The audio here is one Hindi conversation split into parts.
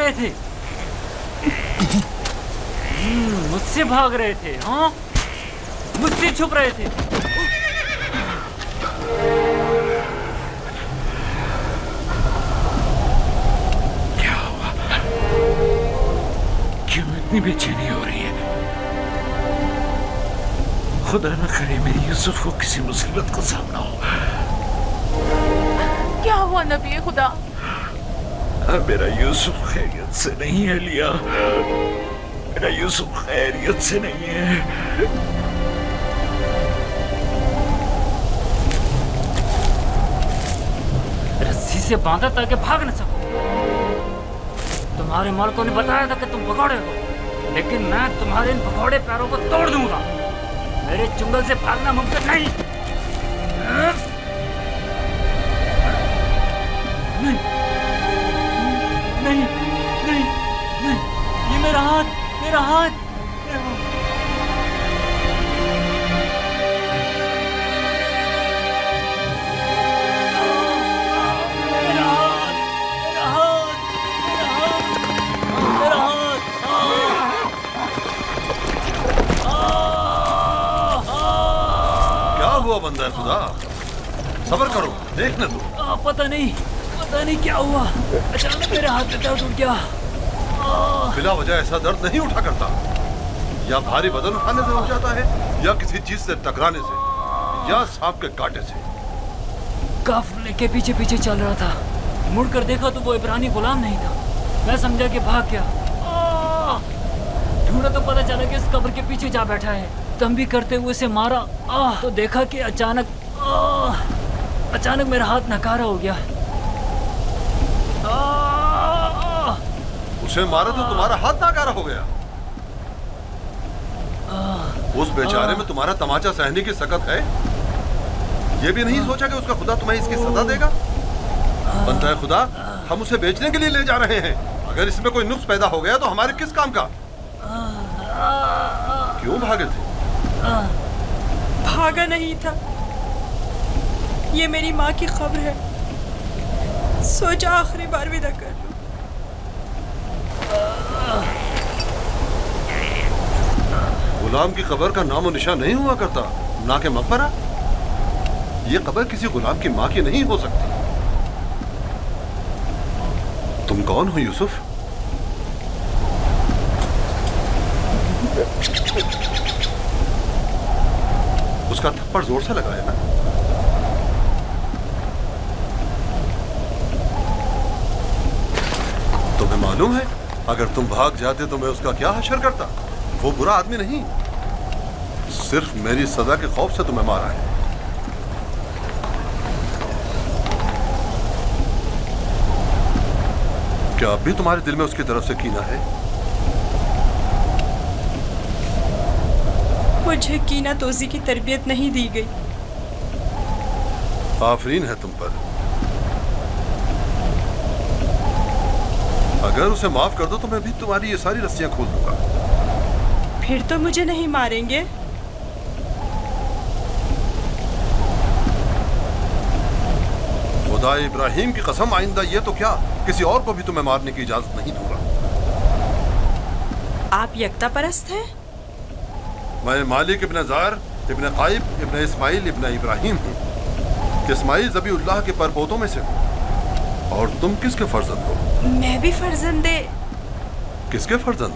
रहे थे, मुझसे भाग रहे थे, हाँ, मुझसे छुप रहे थे। क्या हुआ? क्यों इतनी बेचैनी हो रही है? खुदा न करे मेरी यूसुफ को किसी मुसीबत का सामना हो। क्या हुआ नबी खुदा? मेरा यूसुफ खैरियत से नहीं है लिया, मेरा यूसुफ खैरियत से नहीं है। रस्सी से बांधा ताकि भाग न सको। तुम्हारे मालिकों ने बताया था कि तुम भगौड़े हो, लेकिन मैं तुम्हारे इन भगौड़े पैरों को तोड़ दूंगा। मेरे चुंगल से भागना मुमकिन नहीं। नहीं नहीं नहीं नहीं, ये मेरा हाथ, मेरा हाथ। बंदा खुदा, सब्र करो, देखने दो। पता नहीं क्या हुआ, अचानक मेरे हाथ में दर्द उठ गया। बिना वजह ऐसा दर्द नहीं उठा करता। या भारी वजन उठाने से उठ जाता है, या किसी चीज से टकराने से, या सांप के कांटे से। काफिले के पीछे पीछे चल रहा था, मुड़कर देखा तो वो इब्रानी गुलाम नहीं था। मैं समझा कि भाग गया। ढूंढा तो पता चला कि इस कब्र के पीछे जा बैठा है। तंबी करते हुए उसे मारा तो देखा कि अचानक मेरा हाथ नकारा हो गया। उसे मारा तो तुम्हारा हाथ नकारा हो गया। उस बेचारे में तुम्हारा तमाचा सहने की सकत है। ये भी नहीं सोचा कि उसका खुदा तुम्हें इसकी सजा देगा। बंदा खुदा, हम उसे बेचने के लिए ले जा रहे हैं। अगर इसमें कोई नुक्स पैदा हो गया तो हमारे किस काम का? क्यों भागे थे? भागा नहीं था, ये मेरी माँ की खबर है। सोचा आखिरी बार विदा कर लूं। गुलाम की कब्र का नामो निशान नहीं हुआ करता, ना के मकबरा। ये कब्र किसी गुलाम की माँ की नहीं हो सकती। तुम कौन हो यूसुफ? उसका थप्पड़ जोर से लगाया ना। तुम्हें मालूम है, अगर तुम भाग जाते तो मैं उसका क्या हशर करता। वो बुरा आदमी नहीं, सिर्फ मेरी सजा के खौफ से तुम्हें मारा है। क्या अब भी तुम्हारे दिल में उसकी तरफ से कीना है? मुझे कीना तोजी की तरबियत नहीं दी गई। आफरीन है तुम पर। अगर उसे माफ कर दो तो मैं भी तुम्हारी ये सारी रस्सियां खोल दूंगा। फिर तो मुझे नहीं मारेंगे? खुदा इब्राहिम की कसम, आइंदा ये तो क्या, किसी और को भी तुम्हें मारने की इजाजत नहीं दूंगा। आप यकता परस्त हैं? मैं मालिक इब्न जार इब्न काइब इब्न इस्माइल इब्न इब्राहिम हूँ। इस्माइल ज़बीउल्लाह के परपोतों में से हूँ। और तुम किसके फर्जंद हो? मैं भी फर्जंदे। किसके फर्जंद?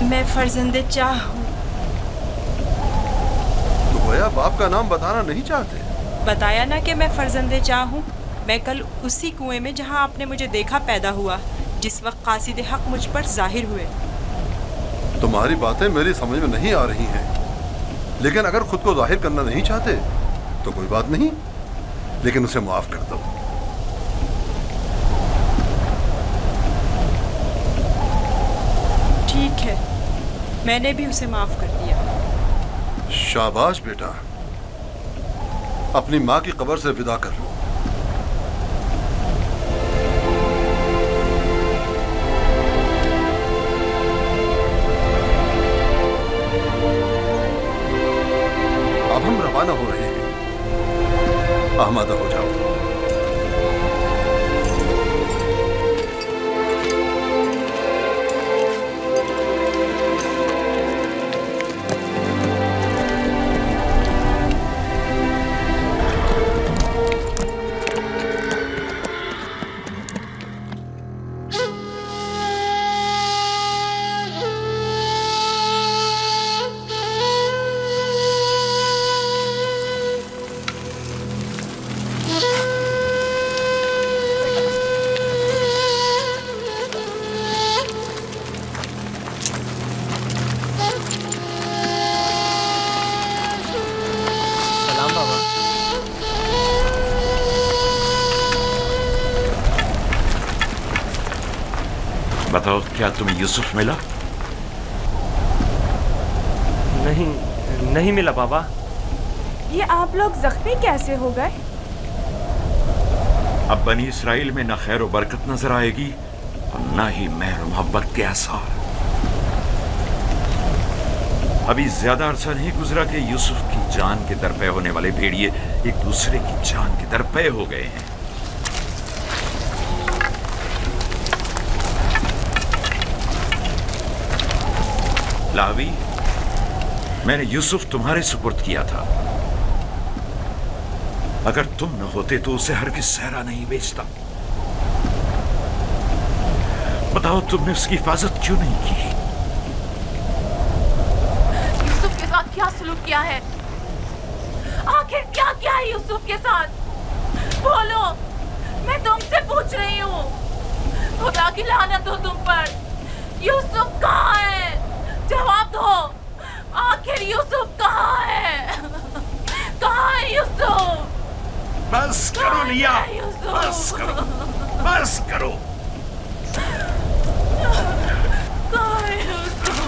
मैं फर्जंदे चाह हूँ। तो गोया बाप का नाम बताना नहीं चाहते? बताया ना कि मैं फर्जंदे चाह हूँ। मैं कल उसी कुएं में जहाँ आपने मुझे देखा पैदा हुआ, जिस वक्त कासिद हक मुझ पर जाहिर हुए। तुम्हारी बातें मेरी समझ में नहीं आ रही हैं, लेकिन अगर खुद को जाहिर करना नहीं चाहते तो कोई बात नहीं, लेकिन उसे माफ कर दो। ठीक है, मैंने भी उसे माफ कर दिया। शाबाश बेटा, अपनी माँ की कब्र से विदा कर लो। अब हम रवाना हो रहे हैं। आमादा हो जाओ। बताओ, क्या तुम्हें यूसुफ मिला? नहीं मिला बाबा। ये आप लोग जख्मी कैसे हो गए? अब बनी इसराइल में न खैर व बरकत नजर आएगी और न ही मेहर मोहब्बत के आसार। अभी ज्यादा अरसा नहीं गुजरा कि यूसुफ की जान के दरपे होने वाले भेड़िए एक दूसरे की जान के दरपे हो गए हैं। लावी, मैंने यूसुफ तुम्हारे सुपुर्द किया था। अगर तुम न होते तो उसे हरगिज़ सहरा नहीं बेचता। बताओ, तुमने उसकी हिफाजत क्यों नहीं की? यूसुफ के साथ क्या सलूक किया है? आखिर क्या किया है यूसुफ के साथ? बोलो, मैं तुमसे पूछ रही हूँ। खुदा की लानत हो तुम पर। यूसुफ कहाँ है? जवाब दो। आखिर यूसुफ कहाँ है? कहाँ है यूसुफ? बस करो लिया, बस करो, बस करो। कहाँ है यूसुफ?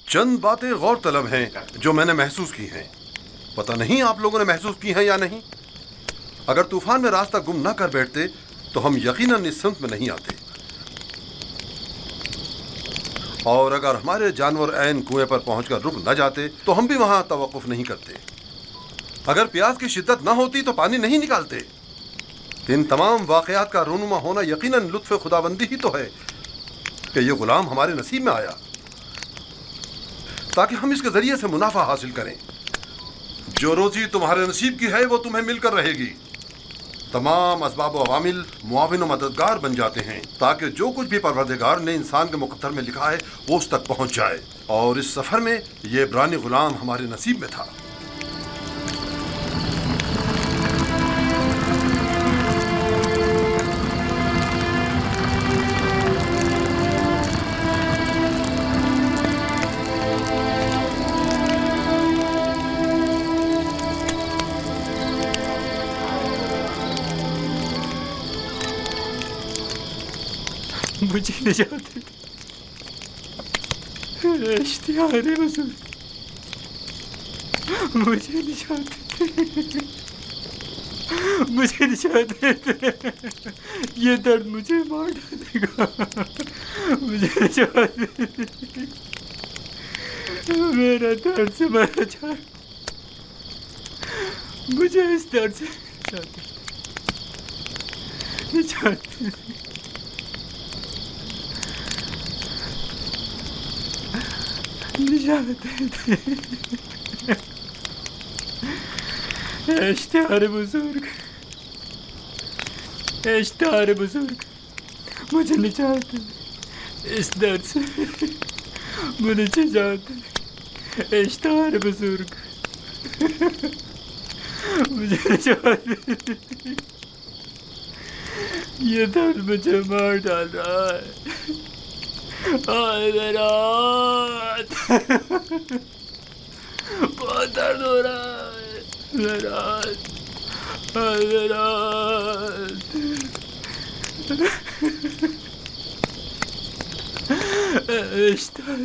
चंद बातें गौर तलब हैं जो मैंने महसूस की हैं। पता नहीं आप लोगों ने महसूस की हैं या नहीं। अगर तूफान में रास्ता गुम न कर बैठते तो हम यकीनन इस सिमत में नहीं आते, और अगर हमारे जानवर ऐन कुएं पर पहुंचकर रुक न जाते तो हम भी वहां तवक्कुफ नहीं करते। अगर प्यास की शिद्दत न होती तो पानी नहीं निकालते। इन तमाम वाकयात का रूनुमा होना यकीनन लुत्फ़ खुदाबंदी ही तो है कि ये गुलाम हमारे नसीब में आया ताकि हम इसके जरिए से मुनाफा हासिल करें। जो रोजी तुम्हारे नसीब की है वो तुम्हें मिलकर रहेगी। तमाम असबाब व अवामिल मुआविन व मददगार बन जाते हैं ताकि जो कुछ भी परवरदिगार ने इंसान के मुक़द्दर में लिखा है वो उस तक पहुंच जाए। और इस सफ़र में ये इब्रानी गुलाम हमारे नसीब में था। मुझे निजात इश्तिहार हुजूर, मुझे निजात मुझे निजात ये दर्द मुझे मार डालेगा। मुझे निजात मेरा दर्द से मरा जा। मुझे इस दर्द से निजात इश्तिहार बुजुर्ग, इश्तिहार बुजुर्ग, मुझे निजात इस दर्द से, मुझे निजात इश्तिहार बुजुर्ग, मुझे निजात। ये दर्द मुझे मार डाल रहा है। मेरा बहुत दर्द हो रहा है। मेरा इश्तिहार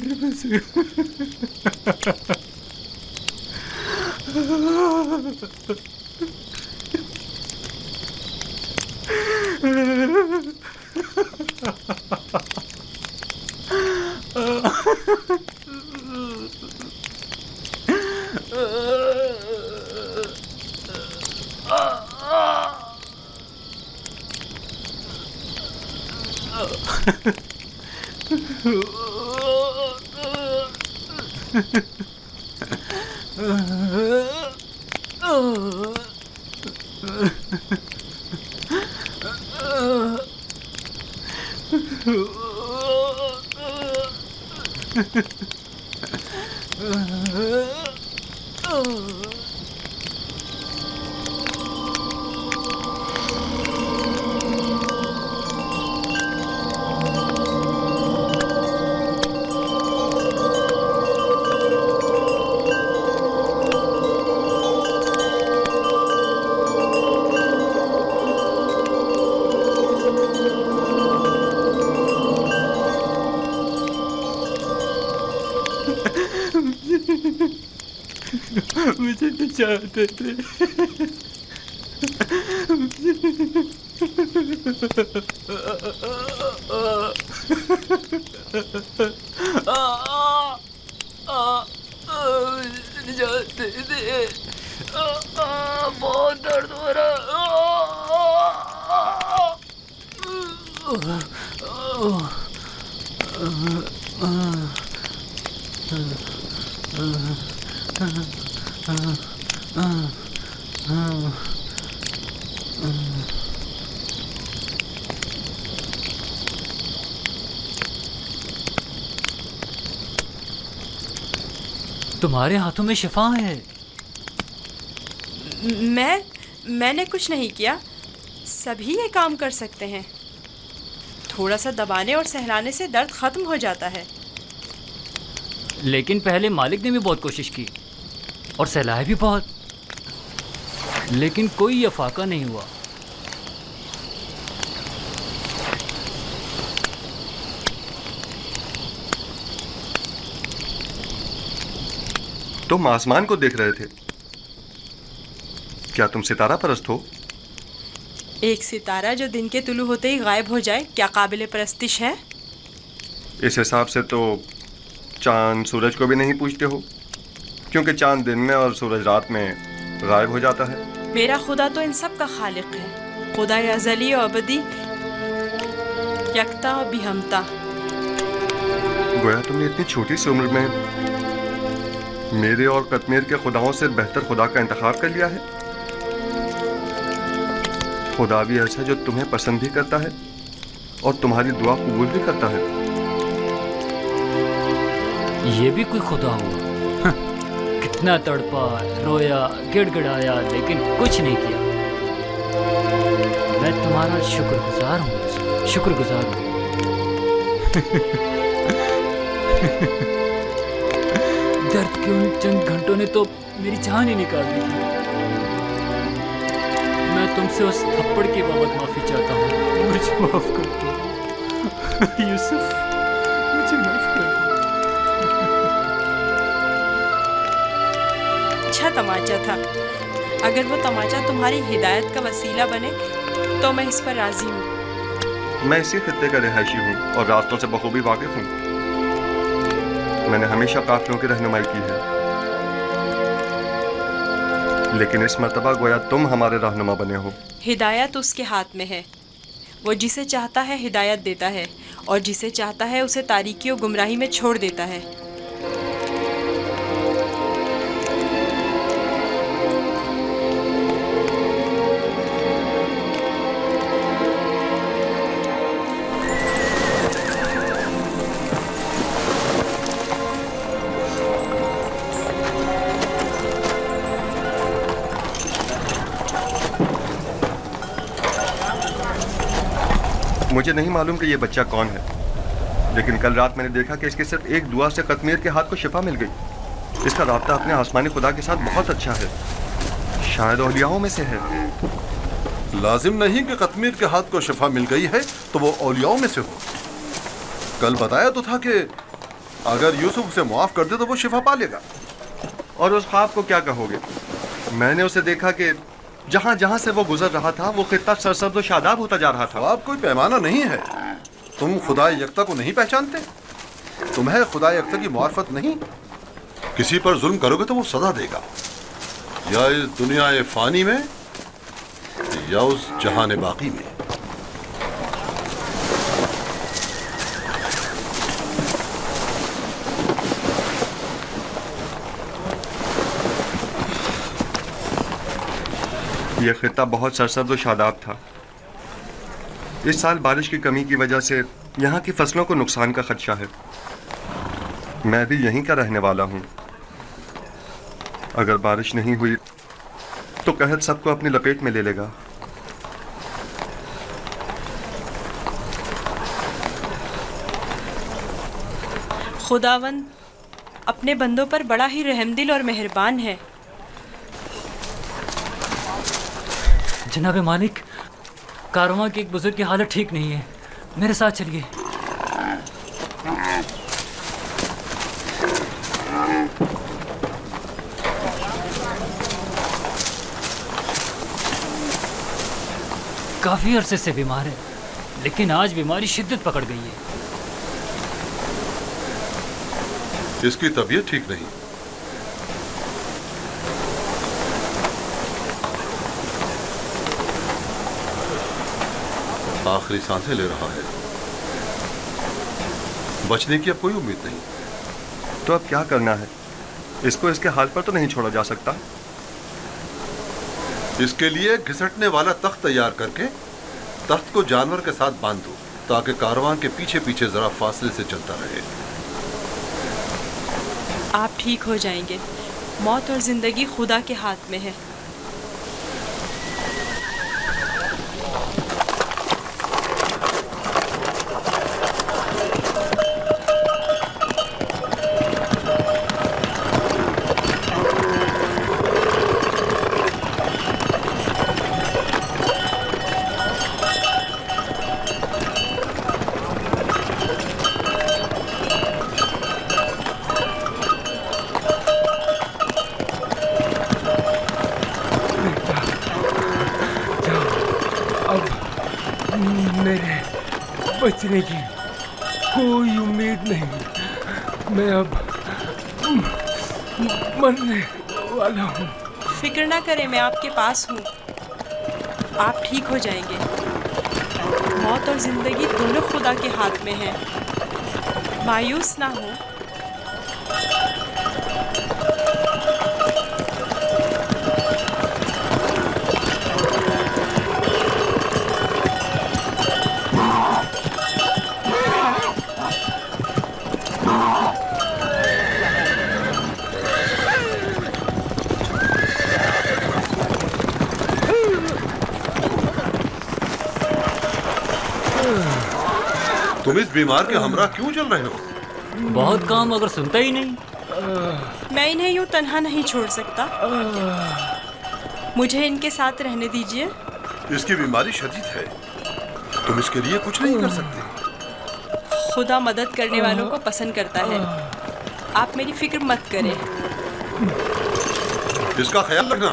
मुझे चाहते थे। जाते थे, बहुत दर्द हो रहा। तुम्हारे हाथों में शिफा है। मैंने कुछ नहीं किया, सभी ये काम कर सकते हैं। थोड़ा सा दबाने और सहलाने से दर्द खत्म हो जाता है। लेकिन पहले मालिक ने भी बहुत कोशिश की और सहलाया भी बहुत, लेकिन कोई अफाका नहीं हुआ। तुम आसमान को देख रहे थे, क्या तुम सितारा परस्त हो? एक सितारा जो दिन के तुलू होते ही गायब हो जाए क्या काबिले परस्तिश है? इस हिसाब से तो चांद सूरज को भी नहीं पूछते हो, क्योंकि चांद दिन में और सूरज रात में गायब हो जाता है। मेरा खुदा तो इन सब का खालिक है, खुदा अज़ली और अबदी, यकता और बिहमता। गोया तुमने इतनी छोटी सी उम्र में मेरे और कश्मीर के खुदाओं से बेहतर खुदा का इंतखाब कर लिया है। खुदा भी ऐसा जो तुम्हें पसंद भी करता है और तुम्हारी दुआ कबूल भी करता है। ये भी कोई खुदा हुआ? कितना तड़पा, रोया, गिड़गिड़ाया, लेकिन कुछ नहीं किया। मैं तुम्हारा शुक्रगुजार हूँ, शुक्रगुजार हूँ। दर्द के उन चंद घंटों ने तो मेरी जान ही निकाल दी थी। मैं तुमसे उस थप्पड़ की बाबत माफी चाहता हूँ। मुझे माफ कर दो यूसुफ, मुझे माफ कर दो। अच्छा तमाचा था। अगर वो तमाचा तुम्हारी हिदायत का वसीला बने तो मैं इस पर राजी हूँ। मैं इसी खित्ते का रिहायशी हूँ और रास्तों से बखूबी वाकिफ हूँ। मैंने हमेशा काफिलों की रहनुमाई की है, लेकिन इस मर्तबा गोया तुम हमारे रहनुमा बने हो। हिदायत उसके हाथ में है। वो जिसे चाहता है हिदायत देता है और जिसे चाहता है उसे तारीकी और गुमराही में छोड़ देता है। मुझे नहीं मालूम कि ये बच्चा कौन है, लेकिन कल रात मैंने देखा कि इसके सिर्फ एक दुआ से कश्मीर के हाथ को शिफा मिल गई। इसका राब्ता अपने आसमानी खुदा के साथ बहुत अच्छा है, शायद औलियाओं में से है। लाजिम नहीं कि कश्मीर के हाथ को शिफा मिल गई है तो वो औलियाओं में से हो। कल बताया तो था कि अगर यूसुफ उसे मुआफ कर दे तो वो शिफा पा लेगा। और उस ख्वाब को क्या कहोगे? मैंने उसे देखा कि जहाँ जहाँ से वो गुजर रहा था वो खित्ता सरसब्ज़ और शादाब होता जा रहा था। ख्वाब कोई पैमाना नहीं है। तुम खुदा यकता को नहीं पहचानते? तुम्हें खुदा यकता की मार्फत नहीं? किसी पर जुल्म करोगे तो वो सजा देगा, या इस दुनिया फानी में या उस जहान बाकी में। यह खित्ता बहुत सरसब्ज़ और शादाब था। इस साल बारिश की कमी की वजह से यहाँ की फसलों को नुकसान का खदशा है। मैं भी यहीं का रहने वाला हूँ। अगर बारिश नहीं हुई तो कहत सबको अपनी लपेट में ले लेगा। खुदावंद अपने बंदों पर बड़ा ही रहमदिल और मेहरबान है। जनाब मालिक, कारवां के एक बुजुर्ग की हालत ठीक नहीं है, मेरे साथ चलिए। काफी अरसे से बीमार है, लेकिन आज बीमारी शिद्दत पकड़ गई है। इसकी तबीयत ठीक नहीं। आखिरी सांसें ले रहा है, बचने की अब कोई उम्मीद नहीं। तो अब क्या करना है? इसको इसके हाल पर तो नहीं छोड़ा जा सकता। इसके लिए घिसटने वाला तख्त तैयार करके तख्त को जानवर के साथ बांध दो, ताकि कारवां के पीछे पीछे जरा फासले से चलता रहे। आप ठीक हो जाएंगे। मौत और जिंदगी खुदा के हाथ में है। मेरे बचने की कोई उम्मीद नहीं। मैं अब मरने वाला हूँ। फिक्र ना करें, मैं आपके पास हूँ। आप ठीक हो जाएंगे। मौत और जिंदगी दोनों खुदा के हाथ में है। मायूस ना हो। तुम इस बीमार के हमरा क्यों चल रहे हो? बहुत काम, अगर सुनता ही नहीं। मैं इन्हें यूं तन्हा नहीं छोड़ सकता। मुझे इनके साथ रहने दीजिए। इसकी बीमारी शदीद है, तुम इसके लिए कुछ नहीं कर सकते। खुदा मदद करने वालों को पसंद करता है। आप मेरी फिक्र मत करें। इसका ख्याल रखना।